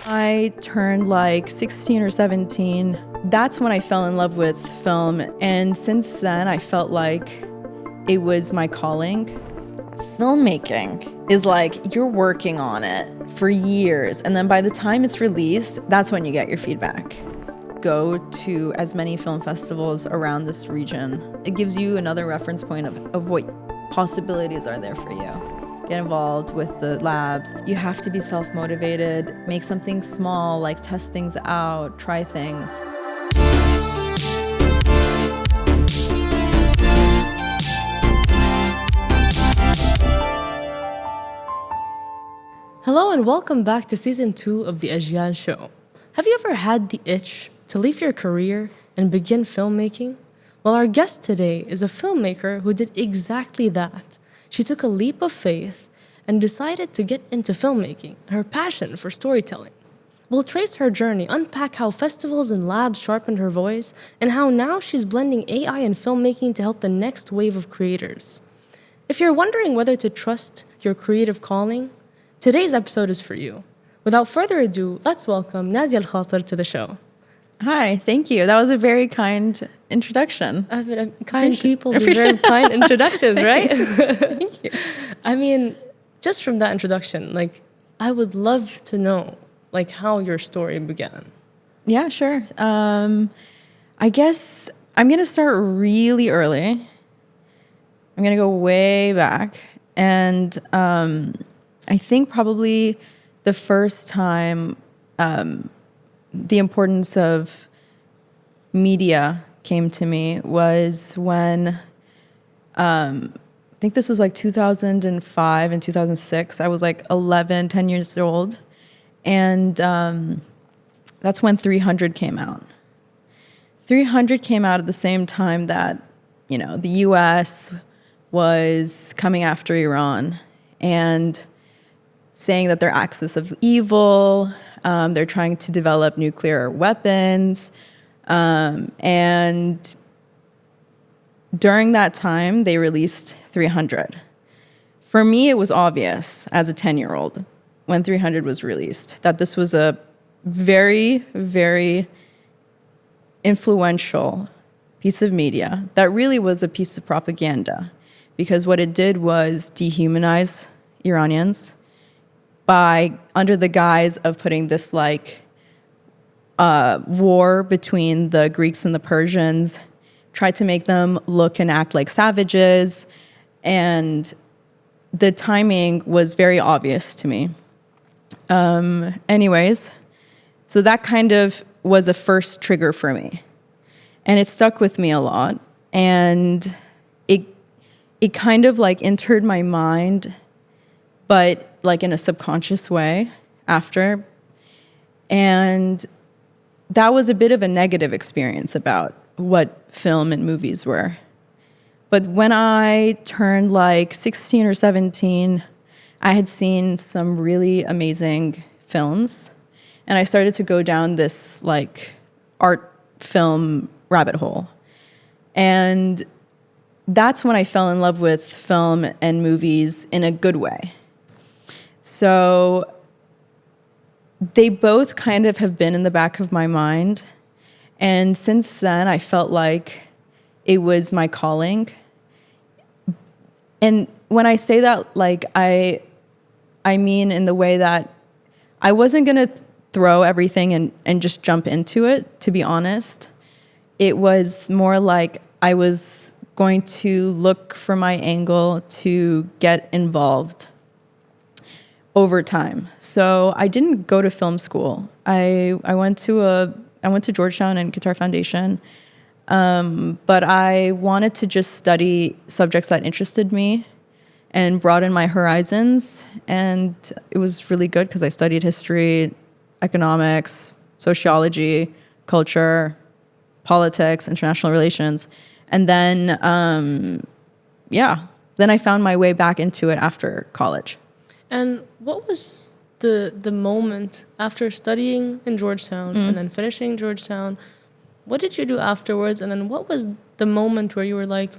I turned like 16 or 17. That's when I fell in love with film. And since then, I felt like it was my calling. Filmmaking is like you're working on it for years. And then by the time it's released, that's when you get your feedback. Go to as many film festivals around this region. It gives you another reference point of what possibilities are there for you. Get involved with the labs. You have to be self-motivated, make something small, like test things out, try things. Hello and welcome back to Season 2 of the Ajyal Show. Have you ever had the itch to leave your career and begin filmmaking? Well, our guest today is a filmmaker who did exactly that. She took a leap of faith and decided to get into filmmaking, her passion for storytelling. We'll trace her journey, unpack how festivals and labs sharpened her voice, and how now she's blending AI and filmmaking to help the next wave of creators. If you're wondering whether to trust your creative calling, today's episode is for you. Without further ado, let's welcome Nadia Al-Khater to the show. Hi, thank you. That was a very kind introduction. Kind people deserve kind introductions, right? Thank you. I mean, just from that introduction, I would love to know, how your story began. Yeah, sure. I guess I'm going to start really early. I'm going to go way back. And I think probably the first time the importance of media came to me was when, I think this was like 2005 and 2006. I was like 10 years old. And that's when 300 came out. 300 came out at the same time that, the US was coming after Iran and saying that they're axis of evil. They're trying to develop nuclear weapons. And during that time, they released 300. For me, it was obvious as a 10-year-old when 300 was released that this was a very, very influential piece of media that really was a piece of propaganda, because what it did was dehumanize Iranians by, under the guise of putting this war between the Greeks and the Persians, tried to make them look and act like savages. And the timing was very obvious to me. Anyways, so that kind of was a first trigger for me. And it stuck with me a lot. And it kind of entered my mind, but in a subconscious way after. And that was a bit of a negative experience about what film and movies were. But when I turned 16 or 17, I had seen some really amazing films. And I started to go down this art film rabbit hole. And that's when I fell in love with film and movies in a good way. So they both kind of have been in the back of my mind. And since then, I felt like it was my calling. And when I say that, I mean in the way that I wasn't going to throw everything and just jump into it, to be honest. It was more like I was going to look for my angle to get involved over time. So I didn't go to film school. I went to Georgetown and Qatar Foundation, but I wanted to just study subjects that interested me and broaden my horizons. And it was really good because I studied history, economics, sociology, culture, politics, international relations. And then, then I found my way back into it after college. And what was the moment after studying in Georgetown and then finishing Georgetown? What did you do afterwards? And then what was the moment where you were like,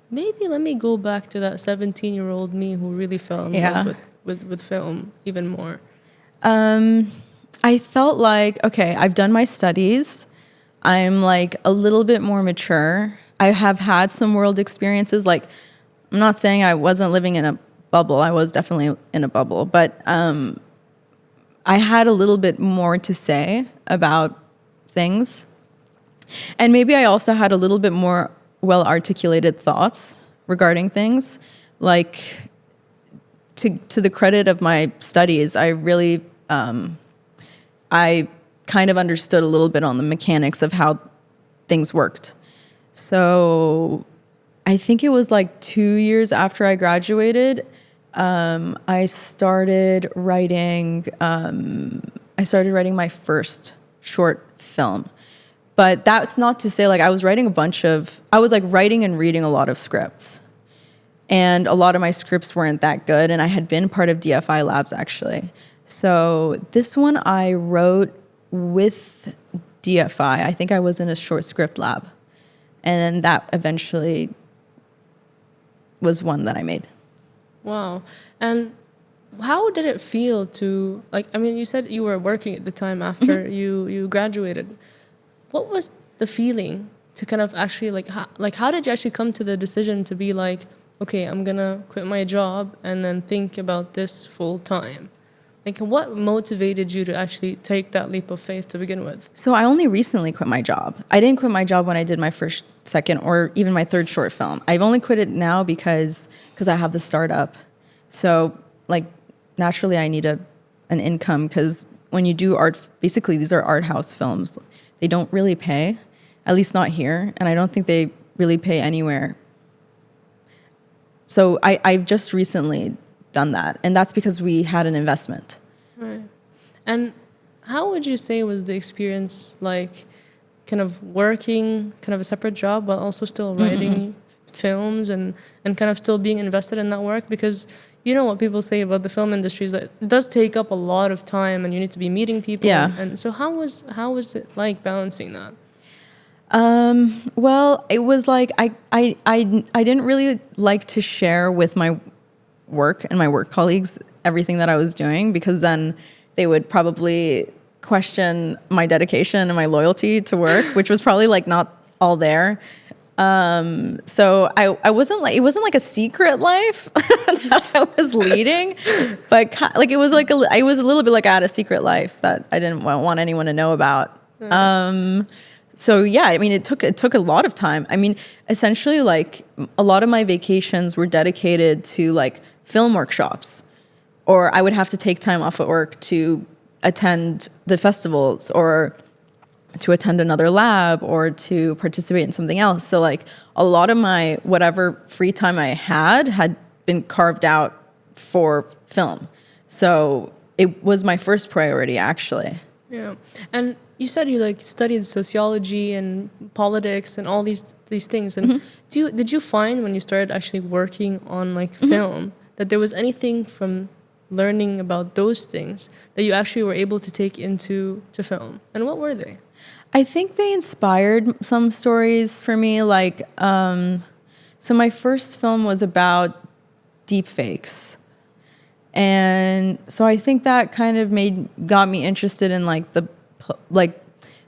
maybe let me go back to that 17-year-old me who really fell in love with film even more? I felt like, okay, I've done my studies. I'm like a little bit more mature. I have had some world experiences. Like, I'm not saying I wasn't living in a bubble. I was definitely in a bubble, but I had a little bit more to say about things. And maybe I also had a little bit more well articulated thoughts regarding things. Like, to the credit of my studies, I really, I kind of understood a little bit on the mechanics of how things worked. So I think it was like 2 years after I graduated, I started writing my first short film. But that's not to say, like, I was writing writing and reading a lot of scripts. And a lot of my scripts weren't that good, and I had been part of DFI Labs, actually. So this one I wrote with DFI. I think I was in a short script lab. And then that eventually was one that I made. Wow. And how did it feel to, like, I mean, you said you were working at the time after you graduated. What was the feeling to kind of actually, how did you actually come to the decision to be like, okay, I'm going to quit my job and then think about this full time? Like, what motivated you to actually take that leap of faith to begin with? So I only recently quit my job. I didn't quit my job when I did my first, second, or even my third short film. I've only quit it now because I have the startup. So, like, naturally I need an income, because when you do art, basically these are art house films. They don't really pay, at least not here, and I don't think they really pay anywhere. So I've just recently done that, and that's because we had an investment. Right. And how would you say was the experience like, kind of working kind of a separate job while also still writing films and kind of still being invested in that work? Because you know what people say about the film industry is that it does take up a lot of time and you need to be meeting people. Yeah. And so how was it like balancing that? Well, it was like I didn't really like to share with my work and my work colleagues everything that I was doing, because then they would probably question my dedication and my loyalty to work, which was probably like not all there. So I wasn't like, it wasn't like a secret life that I was leading, but like it was like I was a little bit like I had a secret life that I didn't want anyone to know about. So yeah, I mean, it took a lot of time. I mean, essentially, like, a lot of my vacations were dedicated to like film workshops, or I would have to take time off at work to attend the festivals, or to attend another lab, or to participate in something else. So like a lot of my whatever free time I had been carved out for film. So it was my first priority, actually. Yeah. And you said you like studied sociology and politics and all these things. And did you find when you started actually working on like film that there was anything from learning about those things that you actually were able to take into film? And what were they? I think they inspired some stories for me. Like, so my first film was about deepfakes. And so I think that kind of got me interested in like the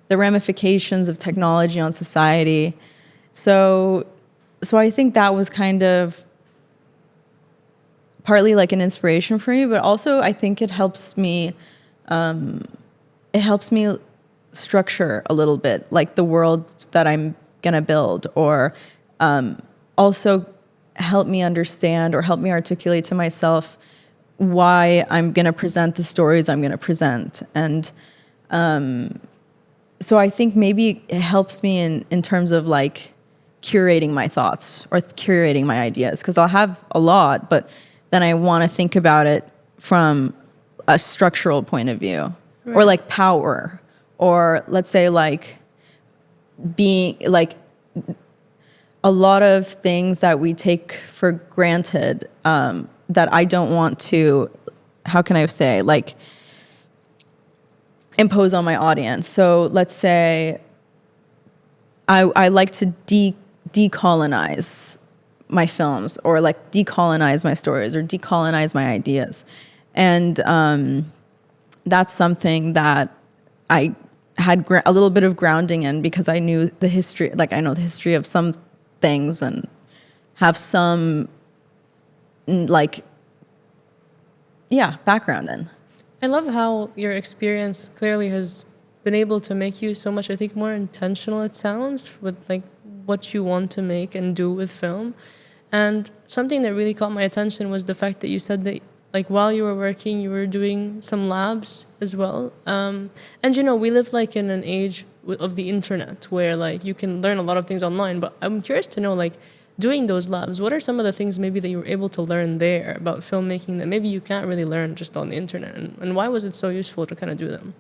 ramifications of technology on society. So I think that was kind of partly like an inspiration for me, but also I think it helps me structure a little bit, like the world that I'm gonna build, or also help me understand or help me articulate to myself why I'm gonna present the stories I'm gonna present. And so I think maybe it helps me in terms of like curating my thoughts or curating my ideas, because I'll have a lot, but then I want to think about it from a structural point of view, right, or like power, or let's say like being like a lot of things that we take for granted, that I don't want to, how can I say, like impose on my audience. So let's say I like to decolonize my films, or like decolonize my stories, or decolonize my ideas. And that's something that I had a little bit of grounding in, because I knew the history, like I know the history of some things and have some background in. I love how your experience clearly has been able to make you so much, I think, more intentional, it sounds, with like what you want to make and do with film. And something that really caught my attention was the fact that you said that like while you were working, you were doing some labs as well. And you know, we live like in an age of the internet where like you can learn a lot of things online. But I'm curious to know, like, doing those labs, what are some of the things maybe that you were able to learn there about filmmaking that maybe you can't really learn just on the internet? And why was it so useful to kind of do them?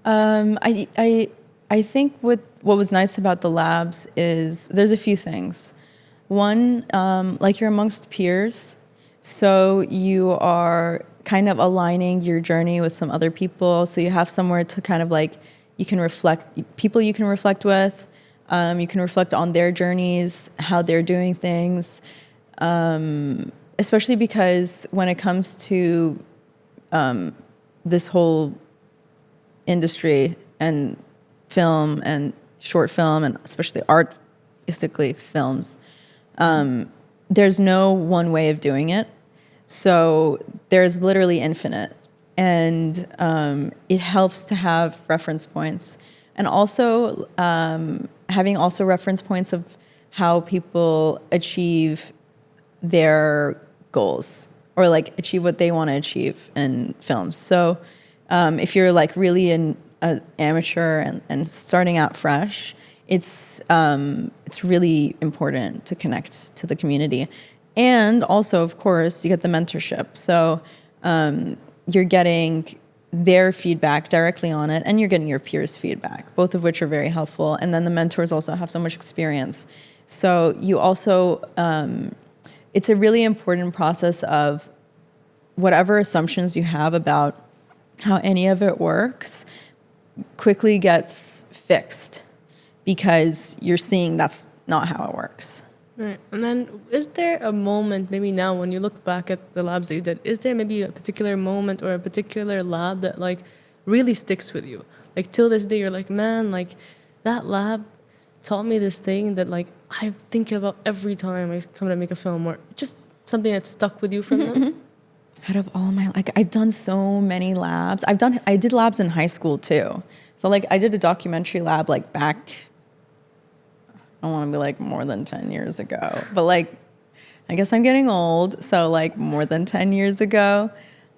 I think what was nice about the labs is there's a few things. One, like you're amongst peers, so you are kind of aligning your journey with some other people. So you have somewhere to kind of like, you can reflect, people you can reflect with. You can reflect on their journeys, how they're doing things, especially because when it comes to this whole industry and film and short film, and especially artistically films, there's no one way of doing it. So there's literally infinite. And it helps to have reference points. And also having also reference points of how people achieve their goals, or like achieve what they want to achieve in films. So if you're like really an amateur and starting out fresh, it's really important to connect to the community. And also, of course, you get the mentorship. So you're getting their feedback directly on it, and you're getting your peers' feedback, both of which are very helpful. And then the mentors also have so much experience. So you also, it's a really important process of whatever assumptions you have about how any of it works quickly gets fixed, because you're seeing that's not how it works. Right. And then is there a moment, maybe now when you look back at the labs that you did, is there maybe a particular moment or a particular lab that like really sticks with you? Like till this day, you're like, man, like that lab taught me this thing that like I think about every time I come to make a film, or just something that stuck with you from them? Out of all my, like, I've done so many labs. I did labs in high school too. So like I did a documentary lab like back, I don't want to be like more than 10 years ago, but like, I guess I'm getting old. So like more than 10 years ago.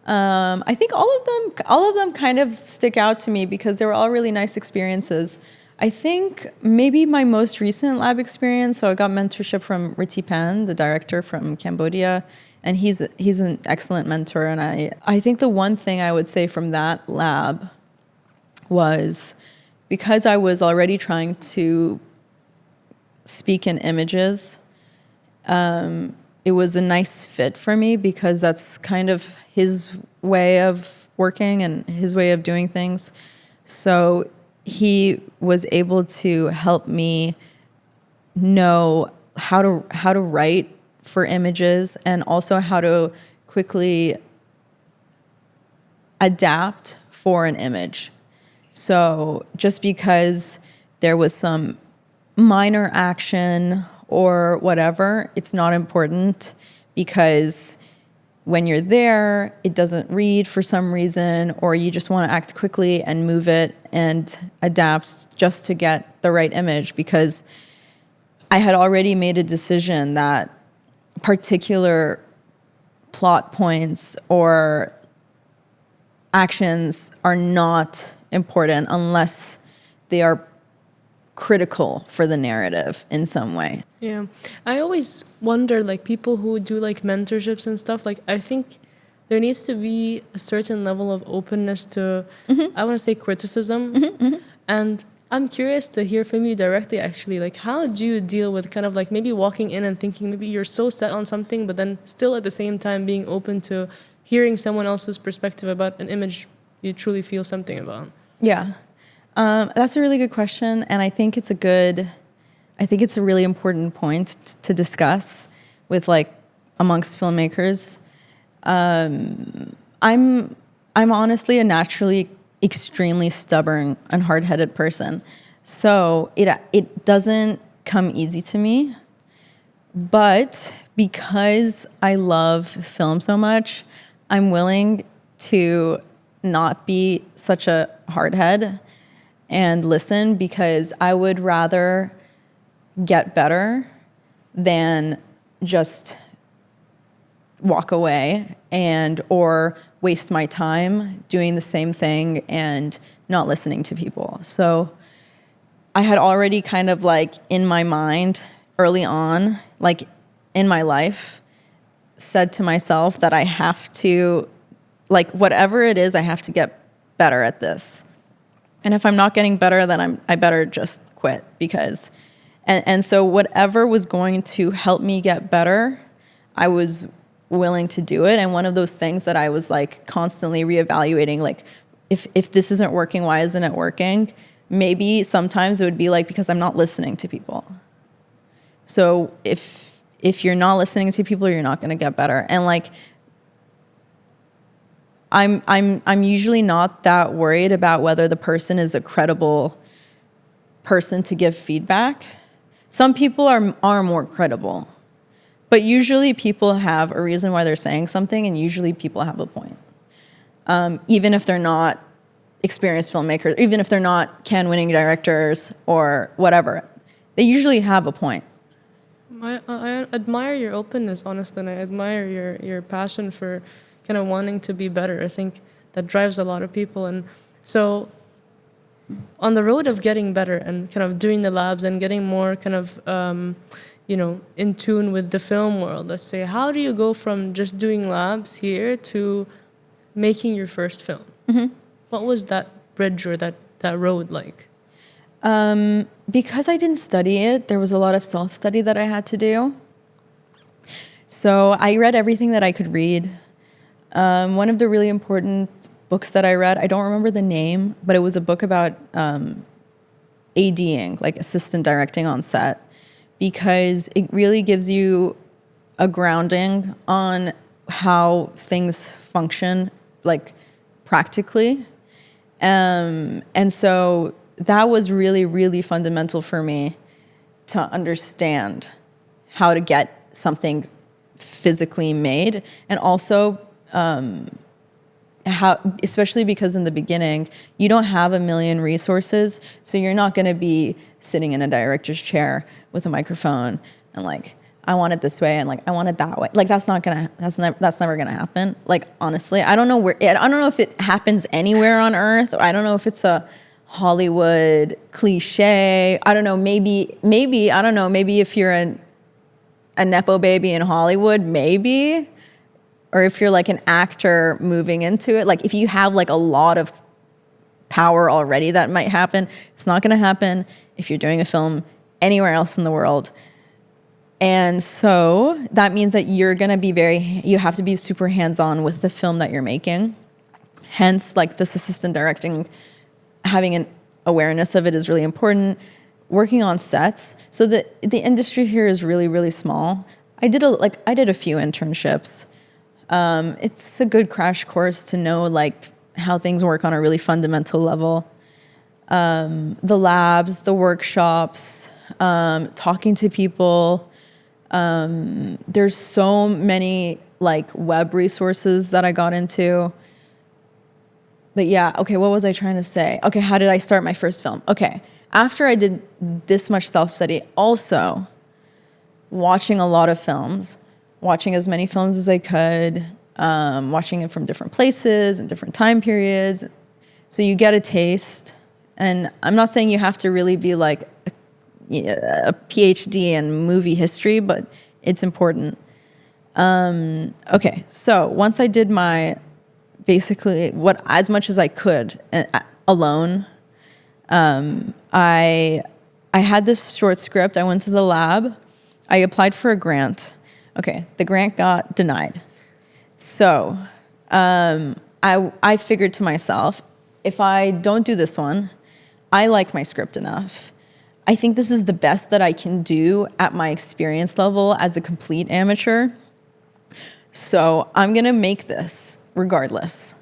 I think all of them kind of stick out to me because they were all really nice experiences. I think maybe my most recent lab experience, so I got mentorship from Riti Pan, the director from Cambodia, and he's an excellent mentor. And I think the one thing I would say from that lab was, because I was already trying to speak in images, it was a nice fit for me, because that's kind of his way of working and his way of doing things. So he was able to help me know how to write for images, and also how to quickly adapt for an image. So just because there was some minor action or whatever, it's not important, because when you're there, it doesn't read for some reason, or you just want to act quickly and move it and adapt just to get the right image, because I had already made a decision that particular plot points or actions are not important unless they are critical for the narrative in some way. Yeah. I always wonder, like, people who do like mentorships and stuff, like, I think there needs to be a certain level of openness to, I want to say, criticism. And I'm curious to hear from you directly, actually, like, how do you deal with kind of like maybe walking in and thinking maybe you're so set on something, but then still at the same time being open to hearing someone else's perspective about an image you truly feel something about? Yeah. That's a really good question, and I think it's a really important point to discuss with, like, amongst filmmakers. I'm I'm honestly a naturally extremely stubborn and hard-headed person. So it doesn't come easy to me. But because I love film so much, I'm willing to not be such a hardhead and listen, because I would rather get better than just walk away and or waste my time doing the same thing and not listening to people. So I had already kind of like in my mind early on, like in my life, said to myself that I have to, like whatever it is, I have to get better at this. And if I'm not getting better, then I better just quit, because, and so whatever was going to help me get better, I was willing to do it. And one of those things that I was like constantly reevaluating, like if this isn't working, why isn't it working? Maybe sometimes it would be like, because I'm not listening to people. So if you're not listening to people, you're not going to get better. And like, I'm usually not that worried about whether the person is a credible person to give feedback. Some people are more credible, but usually people have a reason why they're saying something, and usually people have a point. Even if they're not experienced filmmakers, even if they're not Cannes-winning directors or whatever, they usually have a point. I admire your openness, honestly, and I admire your passion for kind of wanting to be better. I think that drives a lot of people. And so on the road of getting better and kind of doing the labs and getting more kind of, in tune with the film world, let's say, how do you go from just doing labs here to making your first film? Mm-hmm. What was that bridge or that road like? Because I didn't study it, there was a lot of self-study that I had to do. So I read everything that I could read. One of the really important books that I read, I don't remember the name, but it was a book about ADing, like assistant directing on set, because it really gives you a grounding on how things function, like practically. And so that was really, really fundamental for me to understand how to get something physically made. And also how, especially because in the beginning, you don't have a million resources. So you're not going to be sitting in a director's chair with a microphone and like, I want it this way and like I want it that way. Like that's never gonna happen. Like honestly, I don't know if it happens anywhere on earth. I don't know if it's a Hollywood cliche. I don't know, maybe I don't know, maybe if you're a Nepo baby in Hollywood, maybe. Or if you're like an actor moving into it, like if you have like a lot of power already, that might happen. It's not gonna happen if you're doing a film anywhere else in the world. And so that means that you have to be super hands-on with the film that you're making. Hence, like this assistant directing, having an awareness of it is really important. Working on sets. So the industry here is really, really small. I did a few internships. It's a good crash course to know like how things work on a really fundamental level. The labs, the workshops, talking to people. There's so many like web resources that I got into. But yeah, okay, what was I trying to say? Okay, how did I start my first film? Okay, after I did this much self-study, also watching a lot of films, watching as many films as I could, watching it from different places and different time periods. So you get a taste. And I'm not saying you have to really be like a PhD in movie history, but it's important. Okay, so once I did basically as much as I could alone, I had this short script. I went to the lab. I applied for a grant. Okay, the grant got denied. So I figured to myself, if I don't do this one, I like my script enough. I think this is the best that I can do at my experience level as a complete amateur. So I'm gonna make this regardless.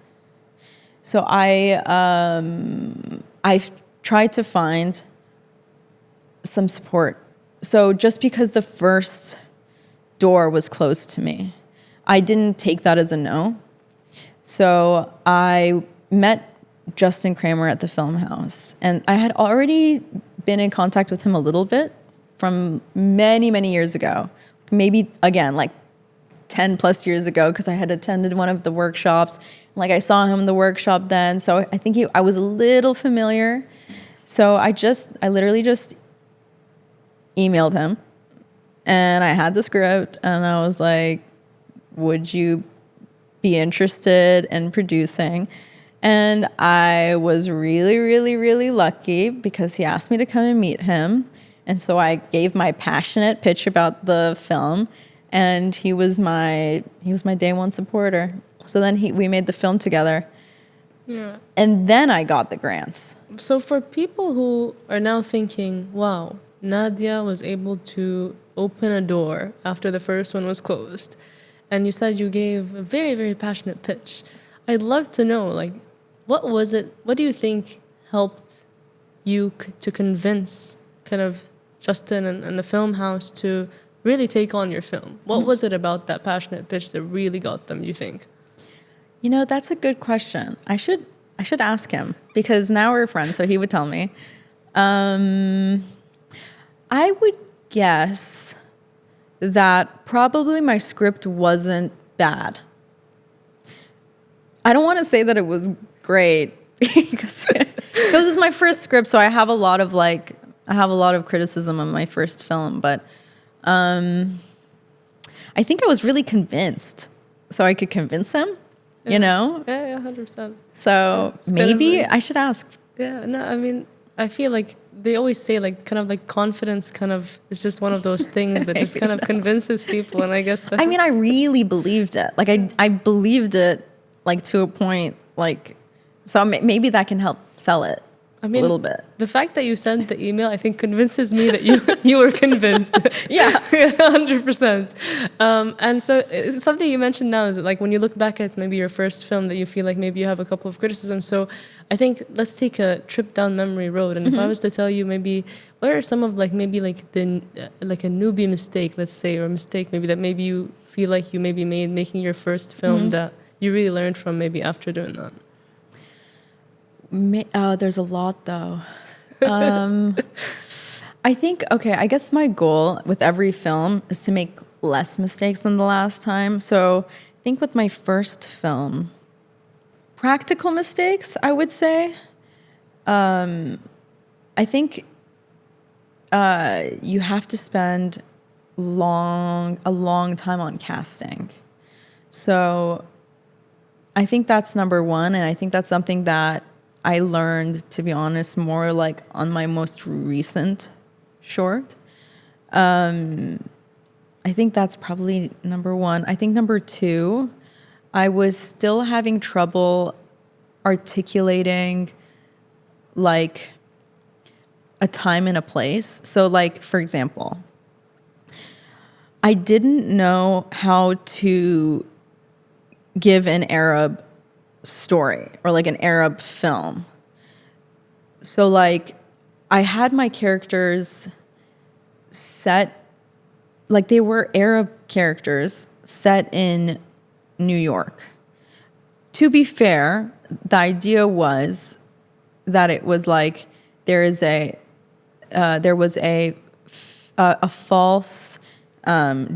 So I've tried to find some support. So just because the first door was closed to me, I didn't take that as a no. So I met Justin Kramer at the Film House, and I had already been in contact with him a little bit from many, many years ago. Maybe, again, like 10 plus years ago, because I had attended one of the workshops. Like, I saw him in the workshop then, so I think I was a little familiar. So I literally just emailed him, and I had the script, and I was like, would you be interested in producing? And I was really, really, really lucky because he asked me to come and meet him. And so I gave my passionate pitch about the film, and he was my day one supporter. So then we made the film together. Yeah. And then I got the grants. So for people who are now thinking, wow, Nadia was able to open a door after the first one was closed, and you said you gave a very, very passionate pitch. I'd love to know, like, what was it, what do you think helped you to convince kind of Justin and the Film House to really take on your film? What was it about that passionate pitch that really got them, you think? You know, that's a good question. I should ask him, because now we're friends, so he would tell me. I would guess that probably my script wasn't bad. I don't want to say that it was great because it was my first script, so I have a lot of criticism of my first film, but I think I was really convinced, so I could convince him, you know? Yeah, 100%. So maybe I should ask. Yeah, no, I mean, I feel like they always say, like, kind of like confidence kind of is just one of those things that just kind of convinces people, and I guess that's... I mean, I really believed it. Like, I believed it, like, to a point, like, so maybe that can help sell it. I mean, a little bit. The fact that you sent the email, I think, convinces me that you were convinced. Yeah. 100%. And so it's something you mentioned now is that, like, when you look back at maybe your first film, that you feel like maybe you have a couple of criticisms. So I think let's take a trip down memory road. And if I was to tell you maybe what are some of, like, maybe like the like a newbie mistake, let's say, or a mistake maybe that maybe you feel like you maybe made making your first film that you really learned from maybe after doing that? There's a lot, though. I think, okay, I guess my goal with every film is to make less mistakes than the last time. So I think with my first film, practical mistakes, I would say. I think you have to spend a long time on casting. So I think that's number one, and I think that's something that I learned, to be honest, more like on my most recent short. I think that's probably number one. I think number two, I was still having trouble articulating like a time and a place. So, like, for example, I didn't know how to give an Arab story or like an Arab film. So, like, I had my characters set, like, they were Arab characters set in New York. To be fair, the idea was that it was like there was a false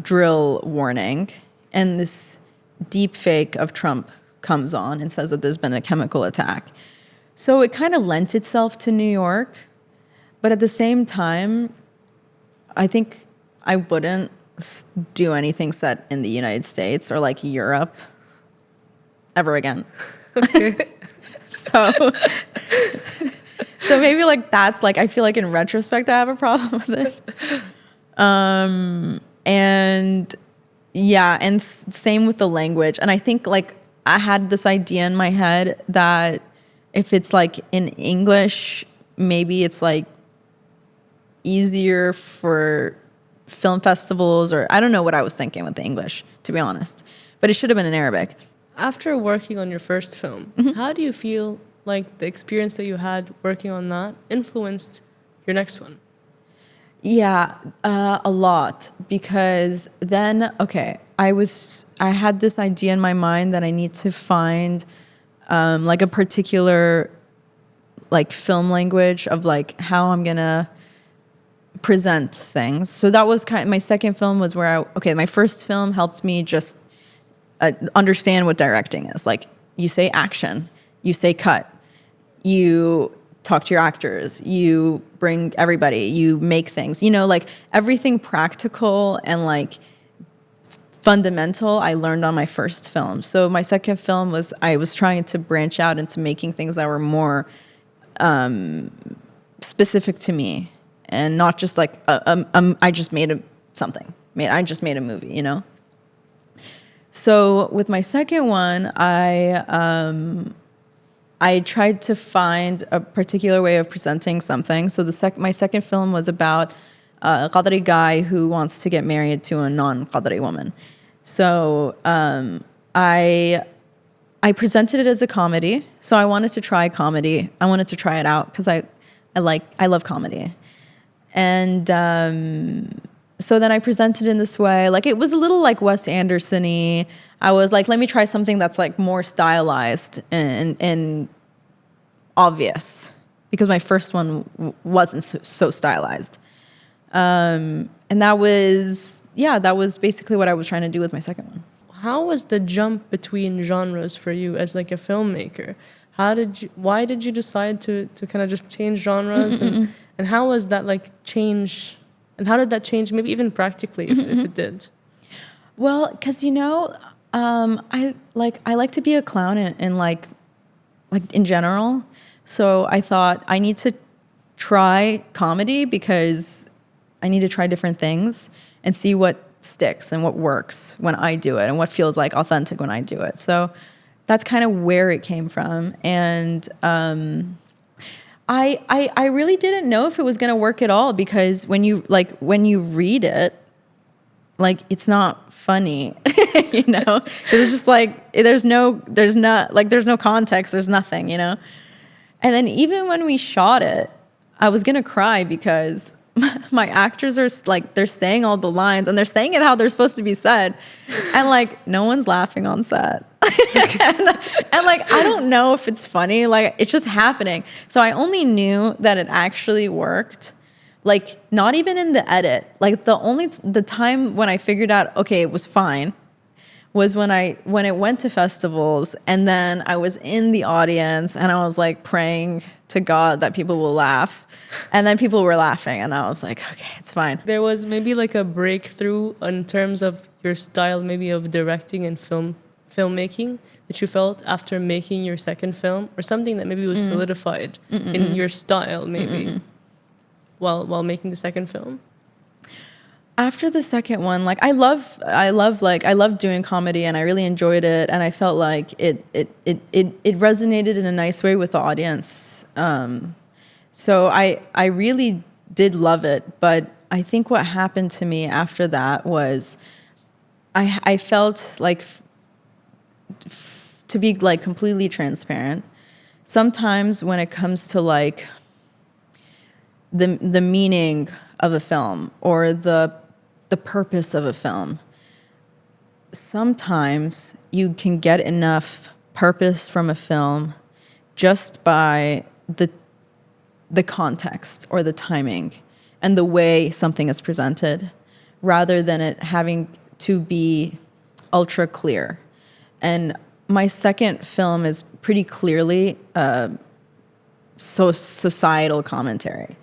drill warning, and this deep fake of Trump comes on and says that there's been a chemical attack. So it kind of lent itself to New York, but at the same time, I think I wouldn't do anything set in the United States or like Europe ever again. Okay. So maybe like that's like, I feel like in retrospect I have a problem with it. And yeah, and same with the language. And I think like I had this idea in my head that if it's like in English, maybe it's like easier for film festivals, or I don't know what I was thinking with the English, to be honest. But it should have been in Arabic. After working on your first film, how do you feel like the experience that you had working on that influenced your next one? Yeah, a lot, because then, okay, I had this idea in my mind that I need to find like a particular like film language of like how I'm gonna present things. So that was kind of, my second film was where my first film helped me just understand what directing is. Like, you say action, you say cut, you talk to your actors, you bring everybody, you make things, like everything practical and like fundamental I learned on my first film. So my second film I was trying to branch out into making things that were more specific to me, and not just like I just made I just made a movie, So with my second one, I tried to find a particular way of presenting something. So my second film was about a Qadri guy who wants to get married to a non-Qadri woman. So I presented it as a comedy. So I wanted to try comedy. I wanted to try it out because I love comedy. And so then I presented in this way. Like, it was a little like Wes Anderson-y. I was like, let me try something that's like more stylized and obvious, because my first one wasn't so stylized. And that was basically what I was trying to do with my second one. How was the jump between genres for you as like a filmmaker? Why did you decide to kind of just change genres, and how was that like change, and how did that change, maybe even practically, if it did? Well, because I like to be a clown in like in general. So I thought I need to try comedy because I need to try different things and see what sticks and what works when I do it and what feels like authentic when I do it. So that's kind of where it came from. And I really didn't know if it was going to work at all, because when you read it, like, it's not funny, it's just like, there's no context, there's nothing, And then even when we shot it, I was going to cry because my actors are like, they're saying all the lines and they're saying it how they're supposed to be said. And like, no one's laughing on set. and like, I don't know if it's funny, like, it's just happening. So I only knew that it actually worked, like, not even in the edit. Like, the time when I figured out, okay, it was fine, was when it went to festivals, and then I was in the audience and I was like praying to God that people will laugh, and then people were laughing, and I was like, okay, it's fine. There was maybe like a breakthrough in terms of your style, maybe of directing and filmmaking, that you felt after making your second film, or something that maybe was solidified in your style, maybe while making the second film? After the second one, like, I love doing comedy, and I really enjoyed it, and I felt like it resonated in a nice way with the audience. So I really did love it, but I think what happened to me after that was I felt like, to be like completely transparent, sometimes when it comes to like the meaning of a film or the purpose of a film, sometimes you can get enough purpose from a film just by the context or the timing and the way something is presented, rather than it having to be ultra clear. And my second film is pretty clearly societal commentary.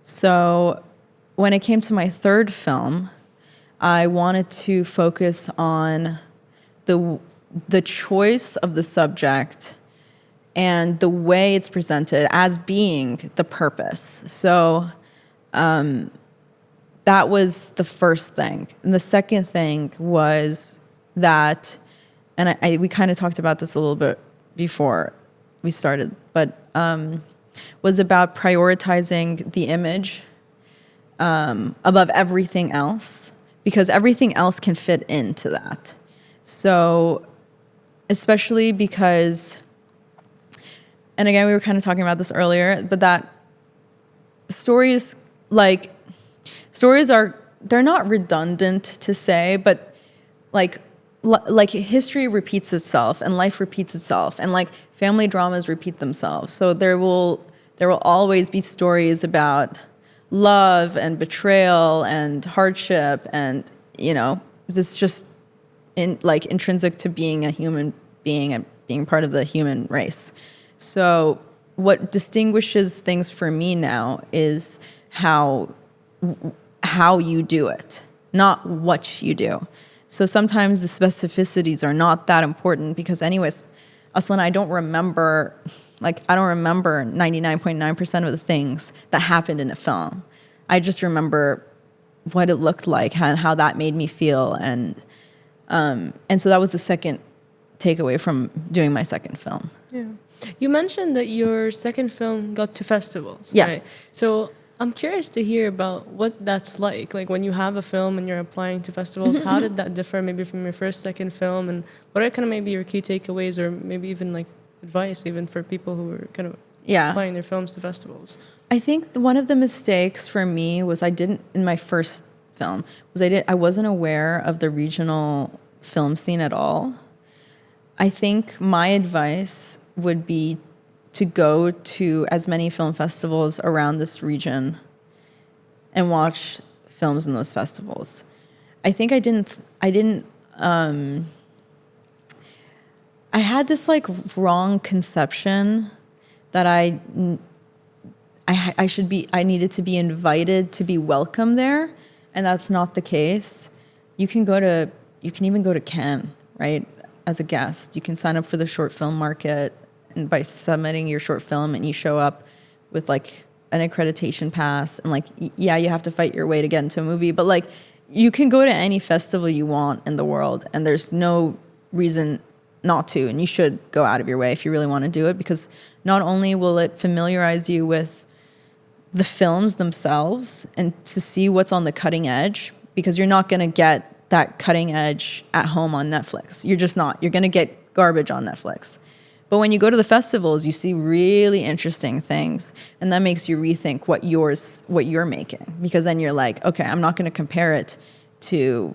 So when it came to my third film, I wanted to focus on the choice of the subject and the way it's presented as being the purpose. So that was the first thing. And the second thing was that, and we kind of talked about this a little bit before we started, but was about prioritizing the image above everything else, because everything else can fit into that. So especially because, and again, we were kind of talking about this earlier, but that stories are, they're not redundant to say, but like history repeats itself and life repeats itself and like family dramas repeat themselves. So there will always be stories about love and betrayal and hardship, and this just intrinsic to being a human being and being part of the human race. So what distinguishes things for me now is how you do it, not what you do. So sometimes the specificities are not that important because anyways, Aslan, I don't remember 99.9% of the things that happened in a film. I just remember what it looked like and how that made me feel. And so that was the second takeaway from doing my second film. Yeah. You mentioned that your second film got to festivals, Yeah. right? So I'm curious to hear about what that's like. Like when you have a film and you're applying to festivals, how did that differ maybe from your first, second film? And what are kind of maybe your key takeaways or maybe even like advice even for people who are kind of applying their films to festivals? I think one of the mistakes for me was in my first film, I wasn't aware of the regional film scene at all. I think my advice would be to go to as many film festivals around this region and watch films in those festivals. I think I had this like wrong conception that I needed to be invited to be welcome there, and that's not the case. You can even go to Cannes, right, as a guest. You can sign up for the short film market, and by submitting your short film and you show up with like an accreditation pass and like, yeah, you have to fight your way to get into a movie, but like you can go to any festival you want in the world and there's no reason not to, and you should go out of your way if you really want to do it, because not only will it familiarize you with the films themselves and to see what's on the cutting edge, because you're not going to get that cutting edge at home on Netflix. You're just not. You're going to get garbage on Netflix. But when you go to the festivals, you see really interesting things, and that makes you rethink what you're making, because then you're like, okay, I'm not going to compare it to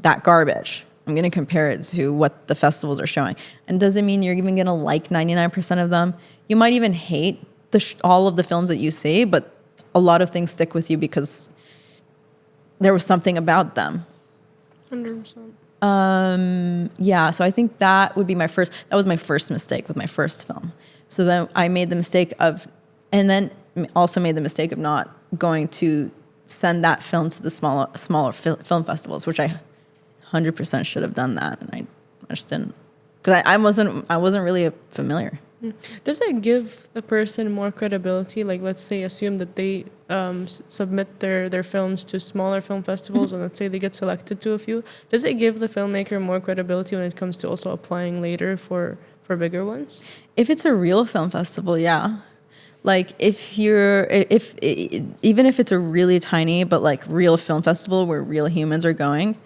that garbage. I'm going to compare it to what the festivals are showing. And doesn't mean you're even going to like 99% of them. You might even hate all of the films that you see, but a lot of things stick with you because there was something about them. 100%. Yeah, so I think that was my first mistake with my first film. So then I made the mistake of not going to send that film to the smaller film festivals, which I 100% should have done that, and I just didn't, because I wasn't really familiar. Does it give a person more credibility? Like, let's say, assume that they submit their films to smaller film festivals, and let's say they get selected to a few. Does it give the filmmaker more credibility when it comes to also applying later for bigger ones? If it's a real film festival, yeah. Like even if it's a really tiny but like real film festival where real humans are going,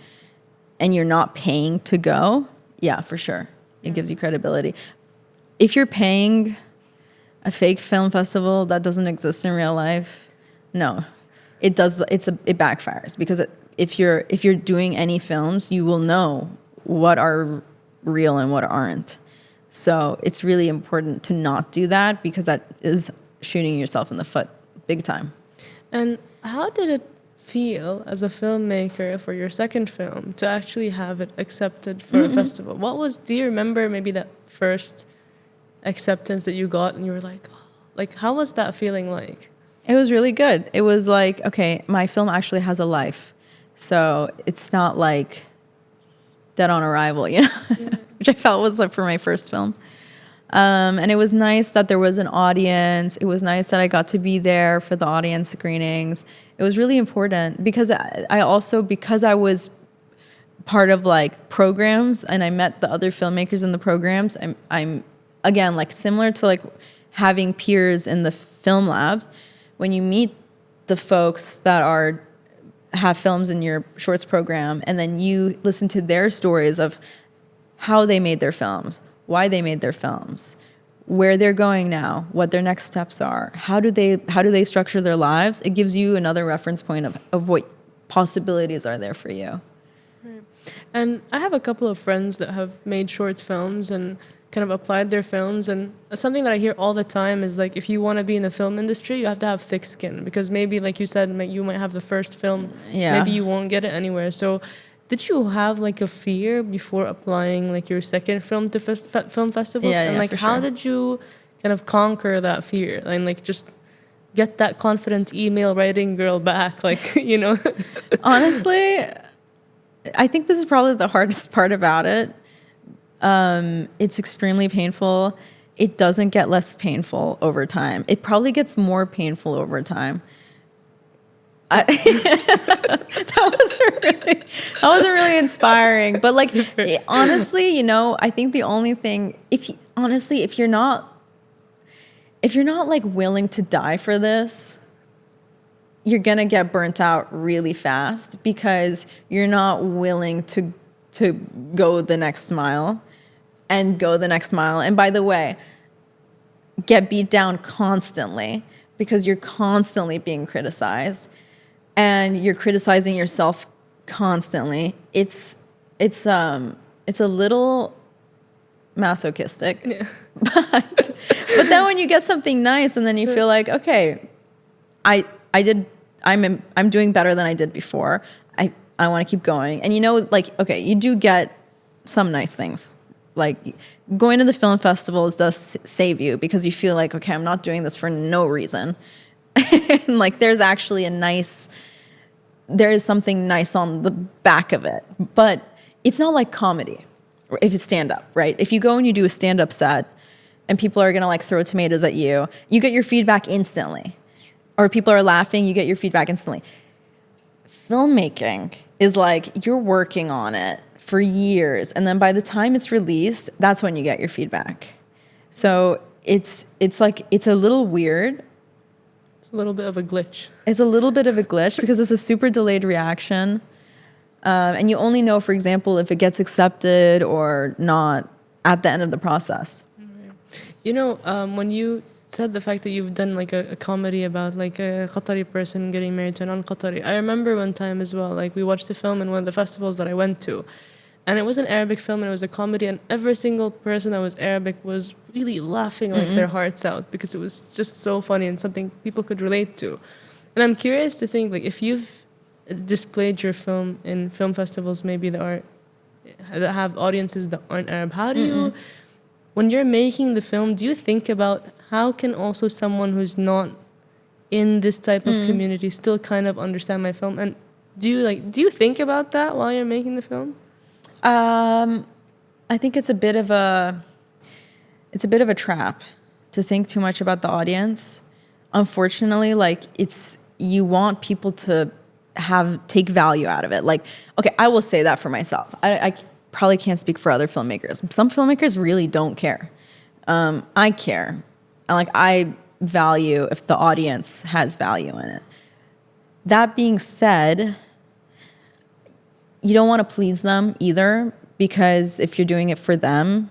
and you're not paying to go, yeah, for sure, it gives you credibility. If you're paying a fake film festival that doesn't exist in real life, no, it does. It backfires, because if you're doing any films, you will know what are real and what aren't. So it's really important to not do that, because that is shooting yourself in the foot big time. And how did it feel as a filmmaker for your second film to actually have it accepted for a festival? Do you remember maybe that first acceptance that you got and you were like, how was that feeling like? It was really good. It was like, okay, my film actually has a life. So it's not like dead on arrival, you know, which I felt was like for my first film. And it was nice that there was an audience. It was nice that I got to be there for the audience screenings. It was really important, because because I was part of like programs and I met the other filmmakers in the programs, I'm again, like similar to like having peers in the film labs. When you meet the folks that have films in your shorts program, and then you listen to their stories of how they made their films, why they made their films, where they're going now, what their next steps are, how do they structure their lives. It gives you another reference point of what possibilities are there for you. Right. And I have a couple of friends that have made short films and kind of applied their films, and something that I hear all the time is like, if you want to be in the film industry, you have to have thick skin, because maybe, like you said, you might have the first film, maybe you won't get it anywhere. So did you have like a fear before applying like your second film to film festivals? And like, how did you kind of conquer that fear and like just get that confident email writing girl back, like, you know? Honestly, I think this is probably the hardest part about it. It's extremely painful. It doesn't get less painful over time. It probably gets more painful over time. That wasn't really inspiring. But like, honestly, you know, I think the only thing, if you're not like willing to die for this, you're gonna get burnt out really fast, because you're not willing to go the next mile and go the next mile. And by the way, get beat down constantly, because you're constantly being criticized and you're criticizing yourself constantly. It's a little masochistic, but then when you get something nice and then you feel like, okay, I'm doing better than I did before. I want to keep going. And you know, like, okay, you do get some nice things. Like going to the film festivals does save you, because you feel like, okay, I'm not doing this for no reason. And like, there is something nice on the back of it. But it's not like comedy, if it's stand up, right? If you go and you do a stand up set and people are gonna like throw tomatoes at you, you get your feedback instantly. Or people are laughing, you get your feedback instantly. Filmmaking is like, you're working on it for years, and then by the time it's released, that's when you get your feedback. So it's a little weird. It's a little bit of a glitch. It's a little bit of a glitch, because it's a super delayed reaction. And you only know, for example, if it gets accepted or not at the end of the process. You know, when you said the fact that you've done like a comedy about like a Qatari person getting married to a non-Qatari, I remember one time as well, like we watched a film in one of the festivals that I went to, and it was an Arabic film and it was a comedy, and every single person that was Arabic was really laughing like their hearts out, because it was just so funny and something people could relate to. And I'm curious to think, like, if you've displayed your film in film festivals maybe that have audiences that aren't Arab, how do you, when you're making the film, do you think about how can also someone who's not in this type of community still kind of understand my film? And do you think about that while you're making the film? I think it's a bit of a trap to think too much about the audience. Unfortunately, like, you want people to take value out of it. Like, okay, I will say that for myself. I probably can't speak for other filmmakers. Some filmmakers really don't care. I care. I value if the audience has value in it. That being said, you don't want to please them either, because if you're doing it for them,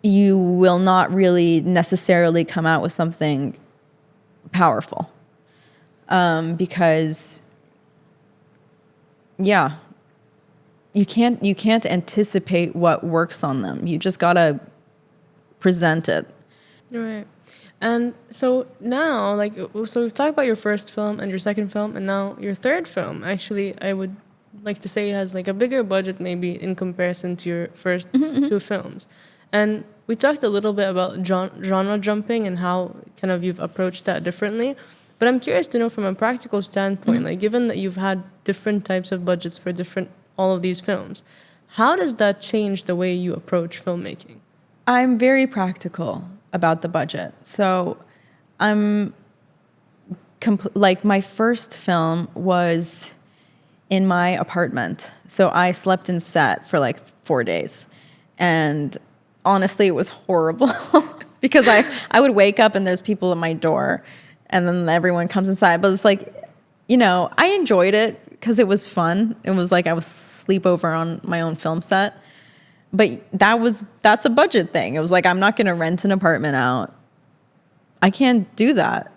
you will not really necessarily come out with something powerful. Because, yeah, you can't anticipate what works on them. You just gotta present it. Right. And so now, like, so we've talked about your first film and your second film, and now your third film. Actually, I would like to say has like a bigger budget maybe in comparison to your first two films. And we talked a little bit about genre jumping and how kind of you've approached that differently. But I'm curious to know, from a practical standpoint, like, given that you've had different types of budgets for all of these films, how does that change the way you approach filmmaking? I'm very practical about the budget. So I'm like, my first film was in my apartment. So I slept in set for like 4 days. And honestly, it was horrible because I would wake up and there's people at my door and then everyone comes inside. But it's like, you know, I enjoyed it because it was fun. It was like I was sleepover on my own film set. But that's a budget thing. It was like, I'm not going to rent an apartment out. I can't do that.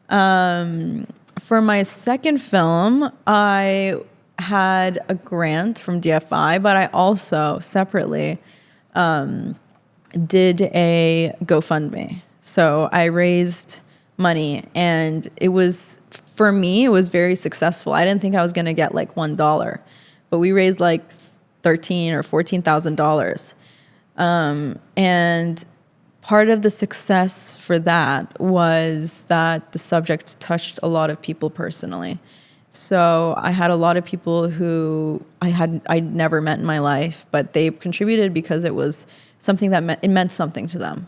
For my second film, I had a grant from DFI, but I also separately did a GoFundMe. So I raised money, and for me, it was very successful. I didn't think I was going to get like $1, but we raised like $13,000 or $14,000. And part of the success for that was that the subject touched a lot of people personally. So I had a lot of people who I'd never met in my life, but they contributed because it was something that meant something to them.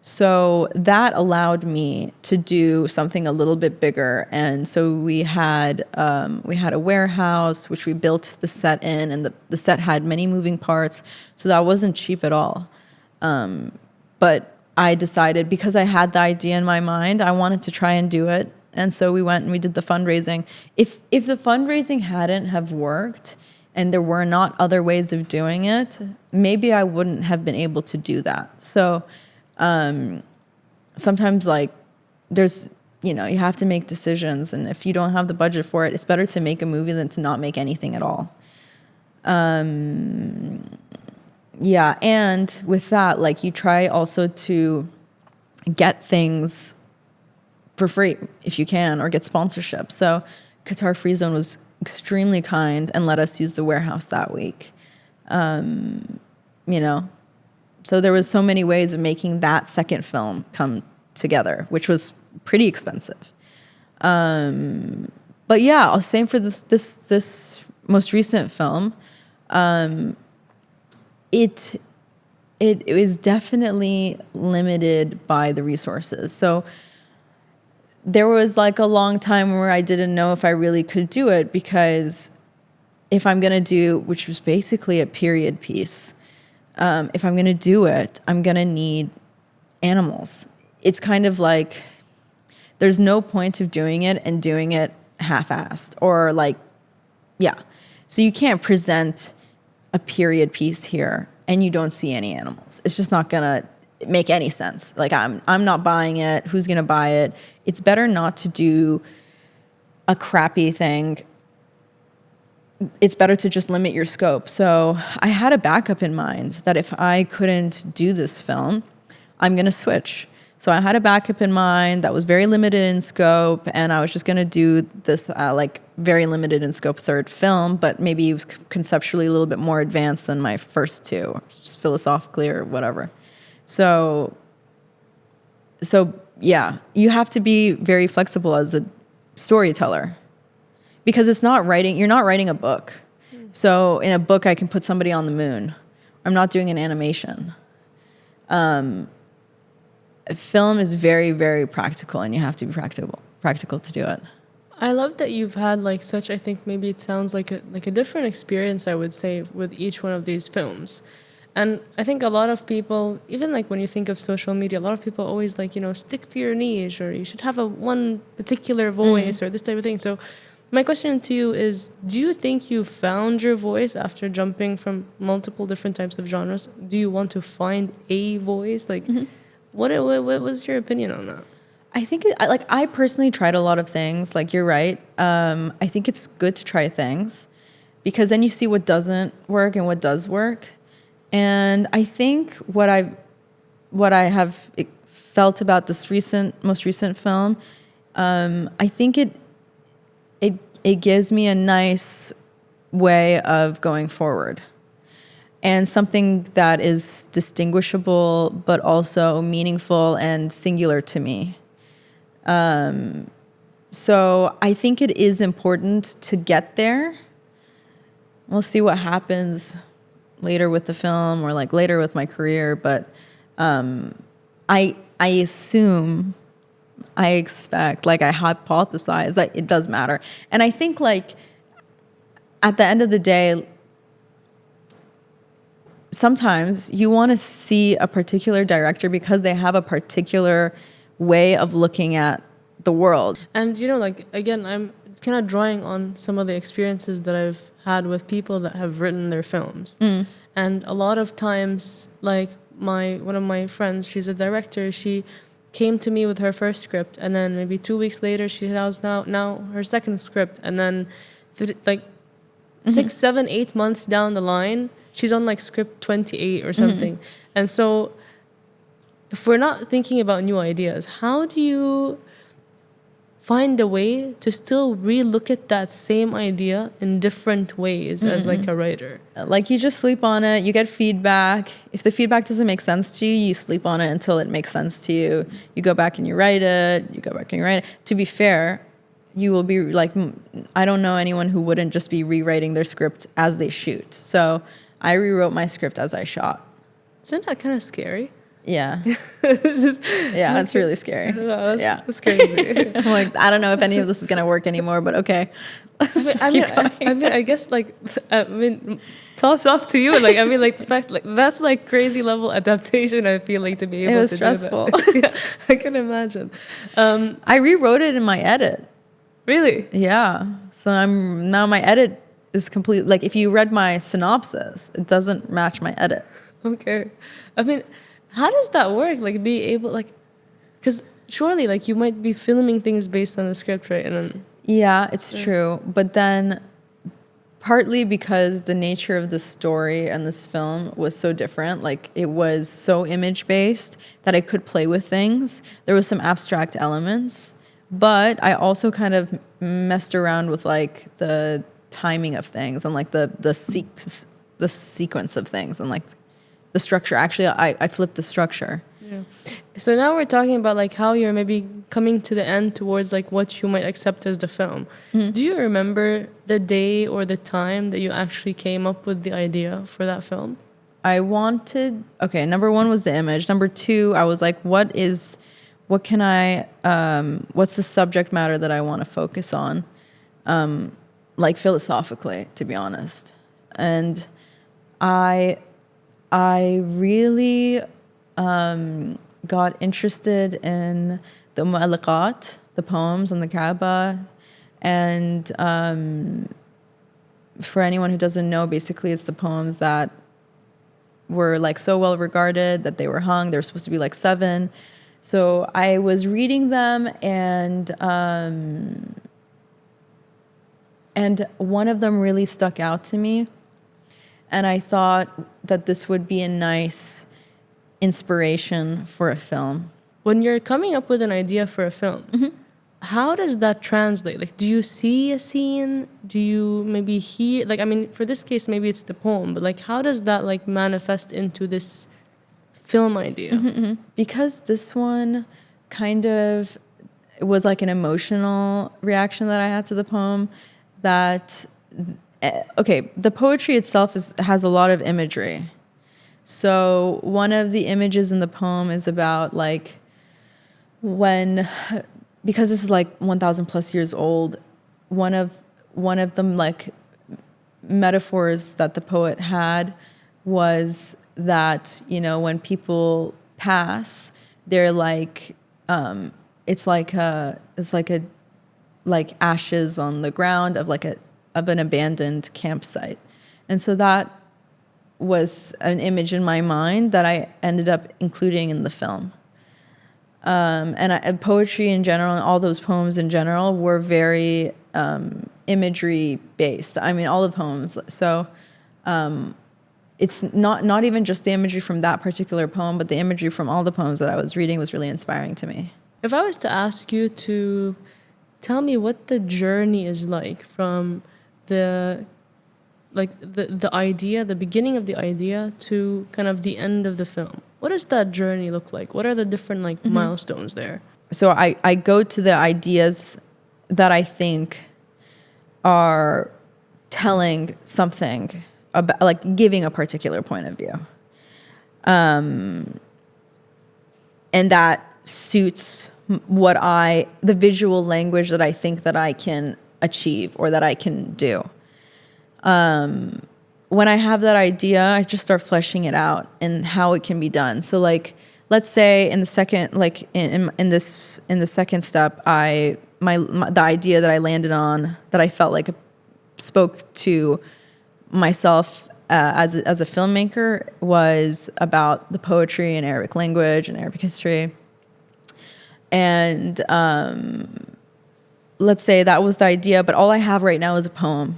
So that allowed me to do something a little bit bigger. And so we had a warehouse, which we built the set in, and the set had many moving parts. So that wasn't cheap at all. But I decided, because I had the idea in my mind, I wanted to try and do it. And so we went and we did the fundraising. If the fundraising hadn't have worked and there were not other ways of doing it, maybe I wouldn't have been able to do that. So sometimes, like, there's, you have to make decisions, and if you don't have the budget for it, it's better to make a movie than to not make anything at all. Yeah, and with that, like, you try also to get things for free if you can, or get sponsorship. So Qatar Free Zone was extremely kind and let us use the warehouse that week. So there was so many ways of making that second film come together, which was pretty expensive. But yeah, same for this most recent film. It is definitely limited by the resources. So there was like a long time where I didn't know if I really could do it, because if I'm going to do, which was basically a period piece, if I'm going to do it, I'm going to need animals. It's kind of like there's no point of doing it and doing it half-assed, or like, yeah. So you can't present a period piece here and you don't see any animals. It's just not going to make any sense. Like, I'm not buying it. Who's going to buy it? It's better not to do a crappy thing. It's better to just limit your scope. So I had a backup in mind that if I couldn't do this film, I'm going to switch. So I had a backup in mind that was very limited in scope, and I was just going to do this like very limited in scope third film, but maybe it was conceptually a little bit more advanced than my first two, just philosophically or whatever. So yeah, you have to be very flexible as a storyteller, because you're not writing a book. So in a book, I can put somebody on the moon. I'm not doing an animation. Film is very, very practical, and you have to be practical to do it. I love that you've had like such, I think maybe it sounds like a different experience, I would say, with each one of these films. And I think a lot of people, even like when you think of social media, a lot of people always like, stick to your niche, or you should have one particular voice or this type of thing. So my question to you is, do you think you found your voice after jumping from multiple different types of genres? Do you want to find a voice? Like, what was your opinion on that? I think, I personally tried a lot of things. Like, you're right. I think it's good to try things, because then you see what doesn't work and what does work. And I think what I have felt about this most recent film, I think it gives me a nice way of going forward, and something that is distinguishable but also meaningful and singular to me. So I think it is important to get there. We'll see what happens later with the film, or like later with my career, but I assume, I expect, like I hypothesize that it does matter. And I think, like, at the end of the day, sometimes you want to see a particular director because they have a particular way of looking at the world. And like, again, I'm kind of drawing on some of the experiences that I've had with people that have written their films. And a lot of times, like one of my friends, she's a director, she came to me with her first script, and then maybe 2 weeks later she has now her second script, and then like 6, 7, 8 months down the line, she's on like script 28 or something. And so if we're not thinking about new ideas, how do you find a way to still re-look at that same idea in different ways as like a writer? Like, you just sleep on it, you get feedback. If the feedback doesn't make sense to you, you sleep on it until it makes sense to you. You go back and you write it, To be fair, you will be like, I don't know anyone who wouldn't just be rewriting their script as they shoot. So I rewrote my script as I shot. Isn't that kind of scary? Yeah. This is- Yeah, that's really scary. That's crazy. I'm like, I don't know if any of this is going to work anymore, but okay. Let's just keep going. I guess like, toss off to you. Like, like the fact, like that's like crazy level adaptation. I feel like to be able It was to stressful. do that. Yeah, I can imagine. I rewrote it in my edit. Really? Yeah. So now my edit is complete. Like, if you read my synopsis, it doesn't match my edit. Okay. I mean, how does that work? Like, be able, like, because surely, like, you might be filming things based on the script, right? And then, Yeah, it's true. But then, partly because the nature of the story and this film was so different, like, it was so image-based that I could play with things. There was some abstract elements, but I also kind of messed around with, like, the timing of things and, like, the sequence of things and, like, the structure. Actually, I flipped the structure. yeah. So now we're talking about like how you're maybe coming to the end towards like what you might accept as the film. Do you remember the day or the time that you actually came up with the idea for that film? I wanted, okay, number one was the image. Number two, I was like, what's the subject matter that I want to focus on? Like, philosophically, to be honest. And I really got interested in the mu'allaqat, the poems on the Kaaba. And for anyone who doesn't know, basically it's the poems that were like so well regarded that they were hung. There were supposed to be like 7. So I was reading them, and one of them really stuck out to me. And I thought that this would be a nice inspiration for a film. When you're coming up with an idea for a film, how does that translate? Like, do you see a scene? Do you maybe hear, like, I mean, for this case, maybe it's the poem, but like, how does that like manifest into this film idea? Because this one kind of was like an emotional reaction that I had to the poem, that okay, the poetry itself has a lot of imagery. So one of the images in the poem is about like because this is like 1,000 plus years old, one of them like metaphors that the poet had was that, you know, when people pass, they're like it's like ashes on the ground of an abandoned campsite. And so that was an image in my mind that I ended up including in the film. And poetry in general, and all those poems in general, were very imagery based. I mean, all the poems. So it's not even just the imagery from that particular poem, but the imagery from all the poems that I was reading was really inspiring to me. If I was to ask you to tell me what the journey is like from the idea, the beginning of the idea, to kind of the end of the film, what does that journey look like? What are the different like milestones there? So I go to the ideas that I think are telling something about, like, giving a particular point of view. And that suits the visual language that I think that I can achieve or that I can do. When I have that idea, I just start fleshing it out and how it can be done. So like, let's say in the second, like in the second step, I the idea that I landed on, that I felt like spoke to myself as a filmmaker, was about the poetry and Arabic language and Arabic history. And let's say that was the idea, but all I have right now is a poem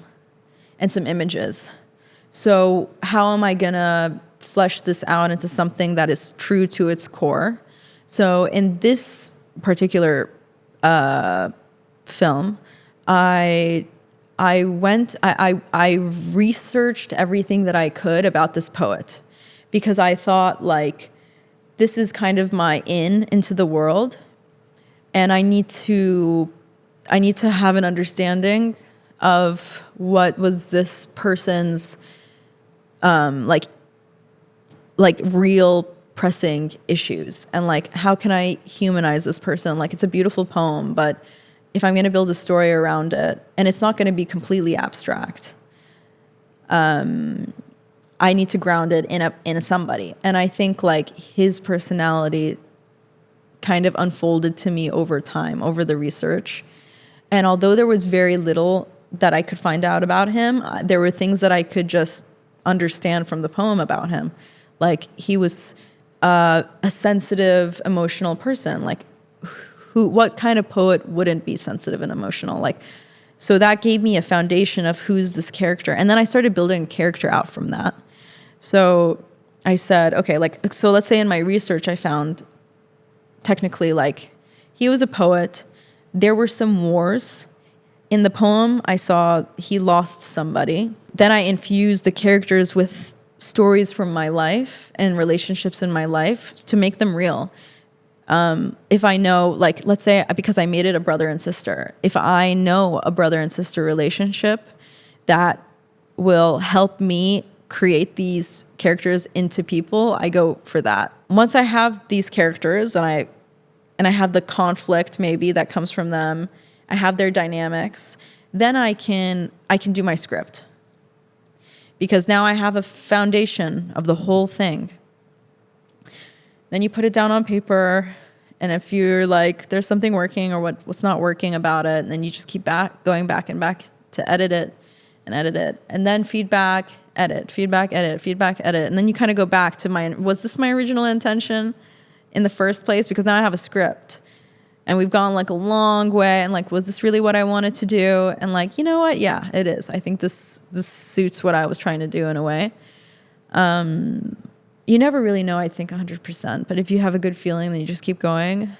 and some images. So how am I gonna flesh this out into something that is true to its core? So in this particular film, I researched everything that I could about this poet, because I thought, like, this is kind of my into the world, and I need to have an understanding of what was this person's like real pressing issues, and like, how can I humanize this person? Like, it's a beautiful poem, but if I'm going to build a story around it, and it's not going to be completely abstract, I need to ground it in somebody. And I think like his personality kind of unfolded to me over time, over the research. And although there was very little that I could find out about him, there were things that I could just understand from the poem about him. Like, he was a sensitive, emotional person. Like, what kind of poet wouldn't be sensitive and emotional? Like, so that gave me a foundation of who's this character. And then I started building a character out from that. So I said, okay, like, so let's say in my research, I found technically, like, he was a poet. There were some wars. In the poem, I saw he lost somebody. Then I infused the characters with stories from my life and relationships in my life to make them real. If I know, like, let's say, because I made it a brother and sister, if I know a brother and sister relationship that will help me create these characters into people, I go for that. Once I have these characters and I have the conflict maybe that comes from them, I have their dynamics, then I can do my script. Because now I have a foundation of the whole thing. Then you put it down on paper, and if you're like, there's something working or what's not working about it, and then you just keep going back and back to edit it, and then feedback, edit, feedback, edit, feedback, edit, and then you kind of go back to was this my original intention in the first place? Because now I have a script, and we've gone like a long way, and like, was this really what I wanted to do? And like, you know what? Yeah, it is. I think this suits what I was trying to do in a way. You never really know, I think, 100%. But if you have a good feeling, then you just keep going.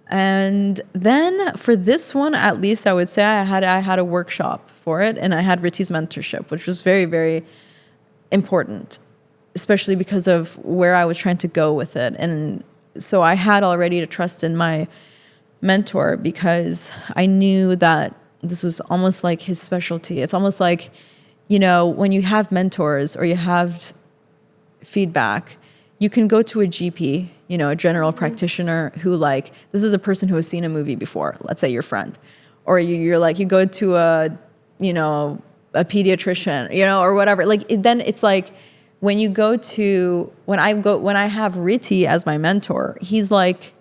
And then for this one, at least I would say I had a workshop for it, and I had Ritti's mentorship, which was very, very important, especially because of where I was trying to go with it. And so I had already a trust in my mentor, because I knew that this was almost like his specialty. It's almost like, you know, when you have mentors or you have feedback, you can go to a GP, you know, a general practitioner who, like, this is a person who has seen a movie before, let's say your friend, or you're like, you go to a pediatrician, you know, or whatever. Like, then it's like, when I have Ritti as my mentor, he's like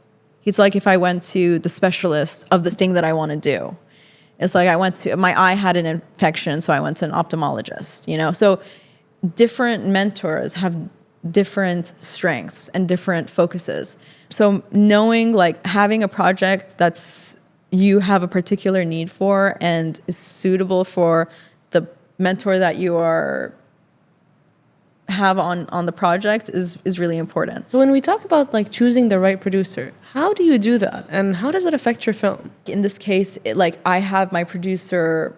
if I went to the specialist of the thing that I want to do. It's like my eye had an infection, so I went to an ophthalmologist, you know? So different mentors have different strengths and different focuses. So knowing, like, having a project that's you have a particular need for and is suitable for the mentor that you have on the project is really important. So when we talk about like choosing the right producer, how do you do that, and how does it affect your film? In this case, I have my producer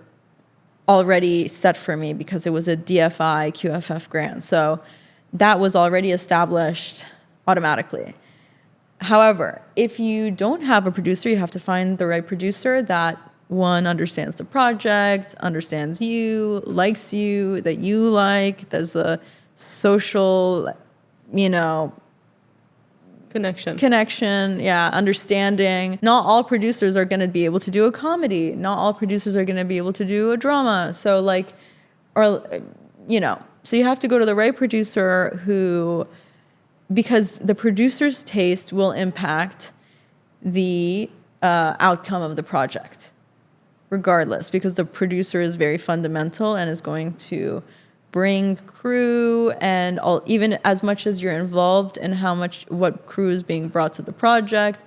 already set for me because it was a DFI QFF grant. So that was already established automatically. However, if you don't have a producer, you have to find the right producer that, one, understands the project, understands you, likes you, that you like. There's a social, you know, connection, yeah, understanding. Not all producers are going to be able to do a comedy. Not all producers are going to be able to do a drama. So like, or, you know, so you have to go to the right producer because the producer's taste will impact the outcome of the project, regardless, because the producer is very fundamental and is going to bring crew and all, even as much as you're involved in what crew is being brought to the project,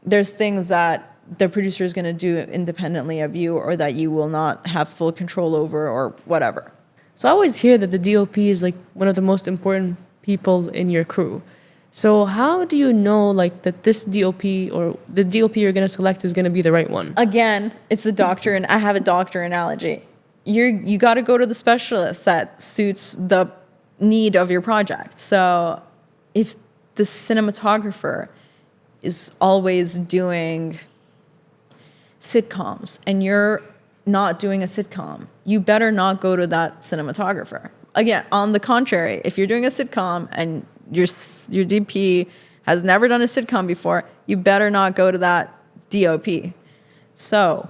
there's things that the producer is going to do independently of you or that you will not have full control over or whatever. So I always hear that the DOP is like one of the most important people in your crew. So how do you know like that this DOP or the DOP you're going to select is going to be the right one? Again, it's the doctor, and I have a doctor analogy. You got to go to the specialist that suits the need of your project. So if the cinematographer is always doing sitcoms and you're not doing a sitcom, you better not go to that cinematographer. Again, on the contrary, if you're doing a sitcom and your DP has never done a sitcom before, you better not go to that DOP. So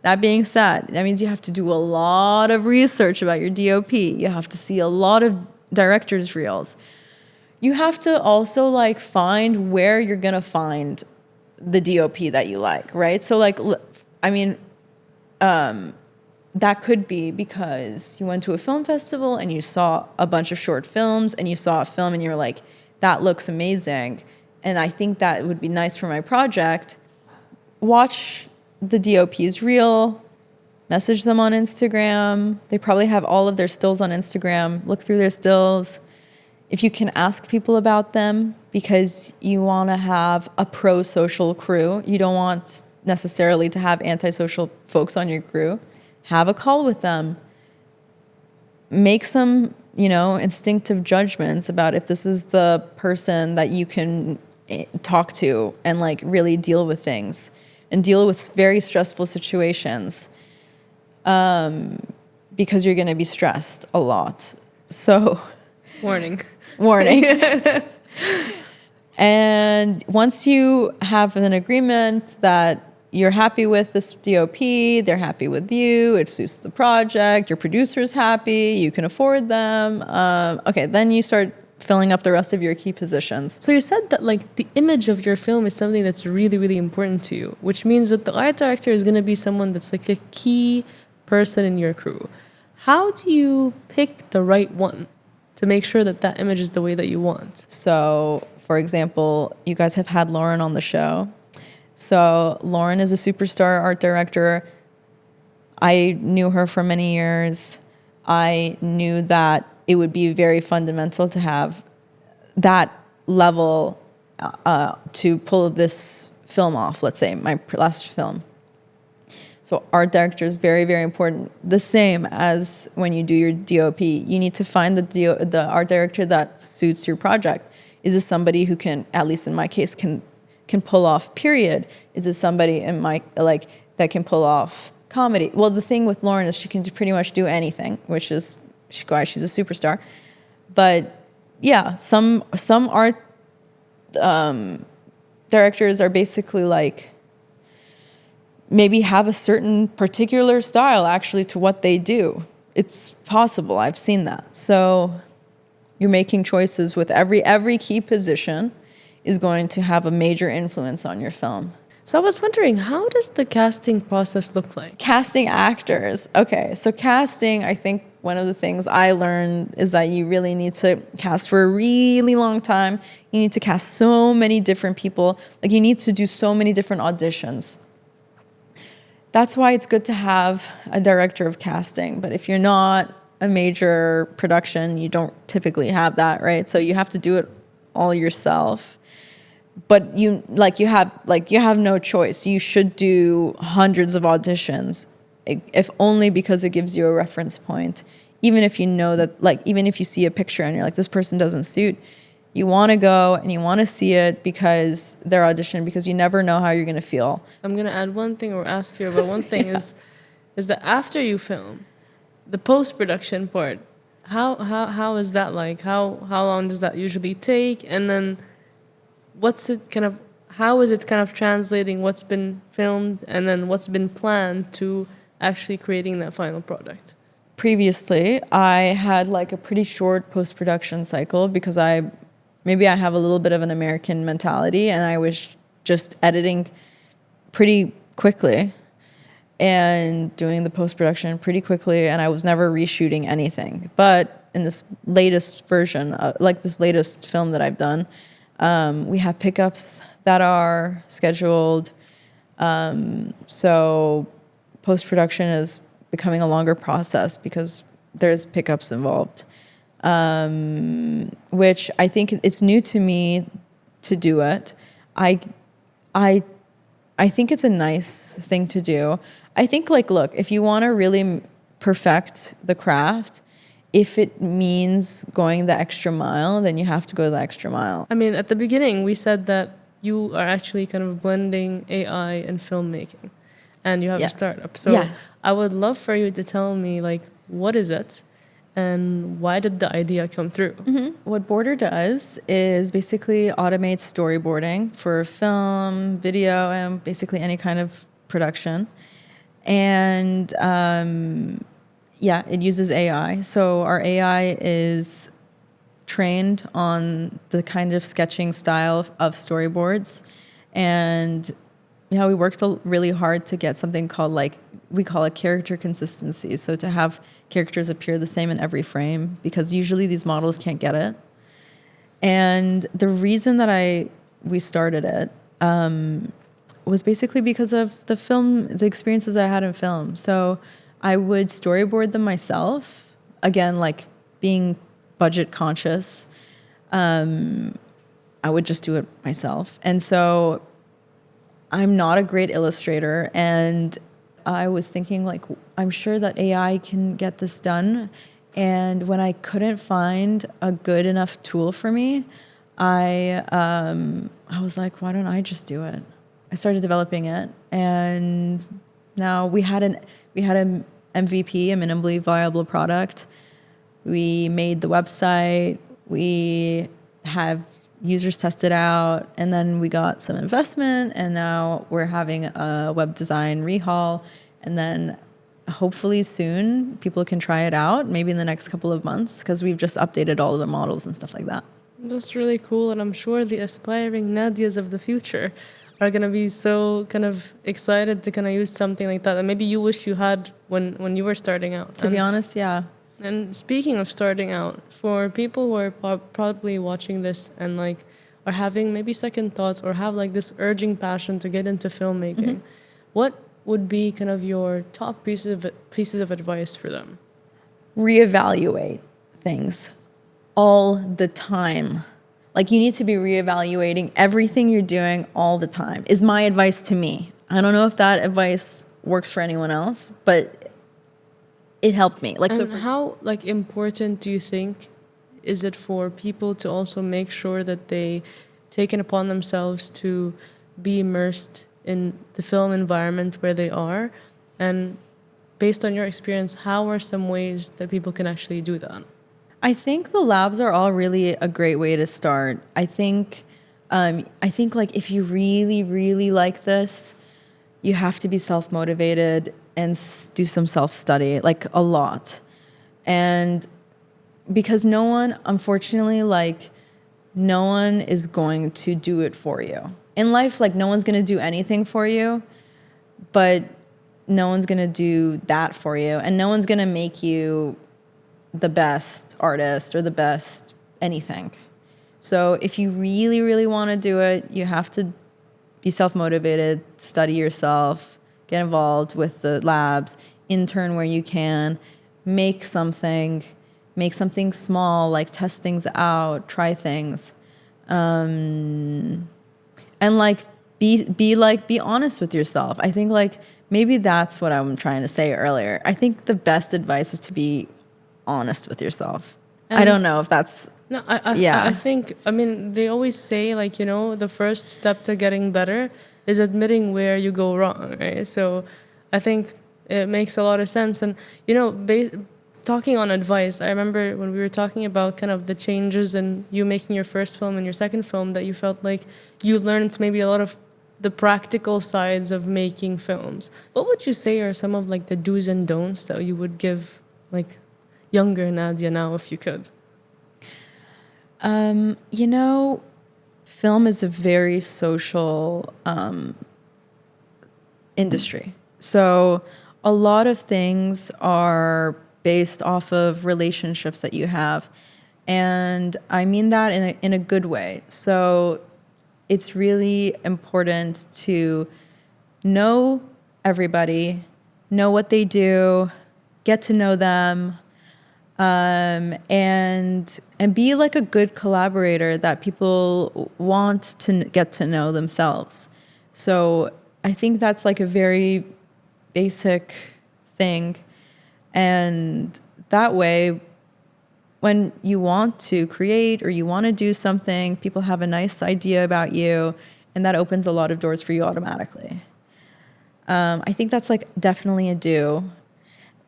that being said, that means you have to do a lot of research about your DOP. You have to see a lot of director's reels. You have to also like find where you're gonna find the DOP that you like, right? So like, I mean, that could be because you went to a film festival and you saw a bunch of short films and you saw a film and you're like, that looks amazing. And I think that would be nice for my project. Watch the DOP's reel, message them on Instagram. They probably have all of their stills on Instagram. Look through their stills. If you can ask people about them, because you want to have a pro-social crew. You don't want necessarily to have antisocial folks on your crew. Have a call with them. Make some, instinctive judgments about if this is the person that you can talk to and like really deal with things and deal with very stressful situations, because you're going to be stressed a lot. So Warning. And once you have an agreement that you're happy with this DOP, they're happy with you, it suits the project, your producer's happy, you can afford them, okay, then you start filling up the rest of your key positions. So you said that like the image of your film is something that's really, really important to you, which means that the art director is going to be someone that's like a key person in your crew. How do you pick the right one to make sure that that image is the way that you want? So, for example, you guys have had Lauren on the show. So Lauren is a superstar art director. I knew her for many years. I knew that it would be very fundamental to have that level to pull this film off, let's say, my last film. So art director is very, very important. The same as when you do your DOP. You need to find the art director that suits your project. Is this somebody who can, at least in my case, can pull off period? Is it somebody in my that can pull off comedy? Well, the thing with Lauren is she can pretty much do anything, which is why she's a superstar. But yeah, some art directors are basically like maybe have a certain particular style actually to what they do. It's possible. I've seen that. So you're making choices with every key position is going to have a major influence on your film. So I was wondering, how does the casting process look like? Casting actors. Okay, so casting, I think one of the things I learned is that you really need to cast for a really long time. You need to cast so many different people. Like you need to do so many different auditions. That's why it's good to have a director of casting. But if you're not a major production, you don't typically have that, right? So you have to do it all yourself. But you have no choice. You should do hundreds of auditions, if only because it gives you a reference point. Even if you know that, even if you see a picture and you're like, this person doesn't suit, you want to go and you want to see it because they're auditioning, because you never know how you're going to feel. I'm going to add one thing or ask you about one thing is that after you film, the post-production part, how is that like? How long does that usually take? And then how is it kind of translating what's been filmed and then what's been planned to actually creating that final product? Previously, I had like a pretty short post-production cycle because maybe I have a little bit of an American mentality and I was just editing pretty quickly and doing the post-production pretty quickly, and I was never reshooting anything. But in this latest version, like this latest film that I've done, we have pickups that are scheduled. So post-production is becoming a longer process because there's pickups involved, which I think it's new to me to do it. I think it's a nice thing to do. I think, like, look, if you want to really perfect the craft, if it means going the extra mile, then you have to go the extra mile. I mean, at the beginning, we said that you are actually kind of blending AI and filmmaking, and you have a Yes. startup. So Yeah. I would love for you to tell me, like, what is it, and why did the idea come through? What Border does is basically automate storyboarding for film, video, and basically any kind of production. And yeah, it uses AI. So our AI is trained on the kind of sketching style of storyboards. And yeah, we worked really hard to get something called, like, we call it character consistency. So to have characters appear the same in every frame, because usually these models can't get it. And the reason that we started it was basically because of the experiences I had in film. So I would storyboard them myself, again, like being budget conscious. I would just do it myself. And so I'm not a great illustrator, and I was thinking, like, I'm sure that AI can get this done. And when I couldn't find a good enough tool for me, I was like, why don't I just do it? I started developing it, and now we had an MVP, a minimally viable product. We made the website. We have users test it out, and then we got some investment, and now we're having a web design rehaul, and then hopefully soon people can try it out, maybe in the next couple of months, because we've just updated all of the models and stuff like that. That's really cool, and I'm sure the aspiring Nadias of the future are going to be so kind of excited to kind of use something like that, and maybe you wish you had when you were starting out. To be honest, yeah. And speaking of starting out, for people who are probably watching this and like are having maybe second thoughts or have like this urging passion to get into filmmaking, what would be kind of your top pieces of advice for them? Reevaluate things all the time. Like, you need to be reevaluating everything you're doing all the time, is my advice to me. I don't know if that advice works for anyone else, but it helped me. Like, And so for, how like important do you think is it for people to also make sure that they take it upon themselves to be immersed in the film environment where they are? And based on your experience, how are some ways that people can actually do that? I think the labs are all really a great way to start. I think like, if you really, really like this, you have to be self-motivated and do some self-study, like a lot. And because no one, unfortunately, like, no one is going to do it for you. In life, like, no one's going to do anything for you, but no one's going to do that for you. And no one's going to make you the best artist or the best anything. So if you really, really want to do it, you have to be self-motivated, study yourself, get involved with the labs, intern where you can, make something small, like test things out, try things. And like be honest with yourself. I think, like, maybe that's what I'm trying to say earlier. I think the best advice is to be honest with yourself. I don't know if that's No, Yeah. I think, I mean, they always say, like, you know, the first step to getting better is admitting where you go wrong, right? So I think it makes a lot of sense. And, you know, talking on advice, I remember when we were talking about kind of the changes in you making your first film and your second film, that you felt like you learned maybe a lot of the practical sides of making films. What would you say are some of, like, the do's and don'ts that you would give, like, younger Nadia now, if you could? You know, film is a very social industry. So a lot of things are based off of relationships that you have. And I mean that in a good way. So it's really important to know everybody, know what they do, get to know them, and be like a good collaborator that people want to get to know themselves. So I think that's like a very basic thing. And that way, when you want to create or you want to do something, people have a nice idea about you, and that opens a lot of doors for you automatically. I think that's like definitely a do.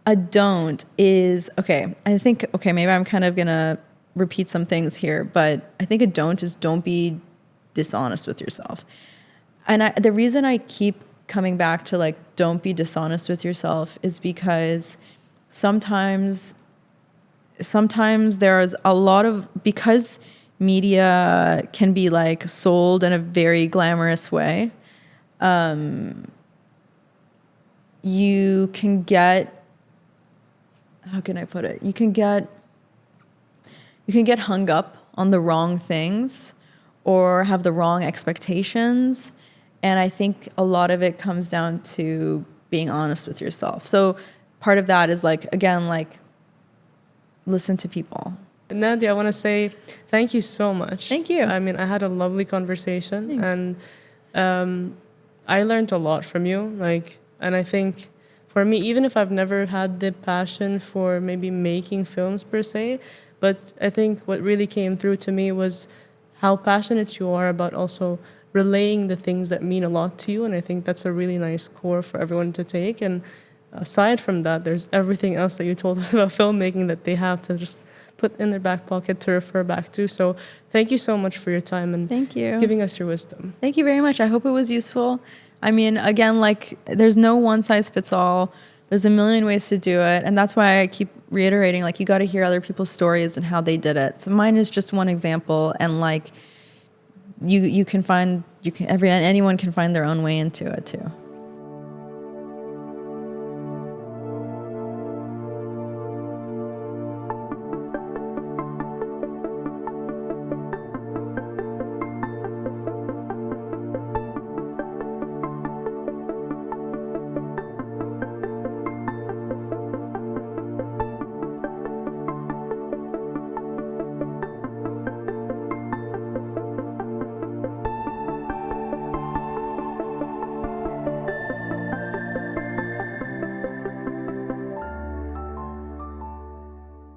A don't is, okay, maybe I'm kind of going to repeat some things here, but I think a don't is don't be dishonest with yourself. And the reason I keep coming back to like, don't be dishonest with yourself is because sometimes there's a lot of, because media can be like sold in a very glamorous way, you can get, how can I put it? You can get hung up on the wrong things or have the wrong expectations. And I think a lot of it comes down to being honest with yourself. So part of that is like, again, like, listen to people. Nadia, I want to say thank you so much. Thank you. I mean, I had a lovely conversation. Thanks. And I learned a lot from you. And I think for me, even if I've never had the passion for maybe making films per se, but I think what really came through to me was how passionate you are about also relaying the things that mean a lot to you. And I think that's a really nice core for everyone to take. And aside from that, there's everything else that you told us about filmmaking that they have to just put in their back pocket to refer back to. So thank you so much for your time and Thank you. giving us your wisdom. Thank you very much. I hope it was useful. I mean, again, like, there's no one size fits all. There's a million ways to do it. And that's why I keep reiterating, like, you got to hear other people's stories and how they did it. So mine is just one example. And like, anyone can find their own way into it too.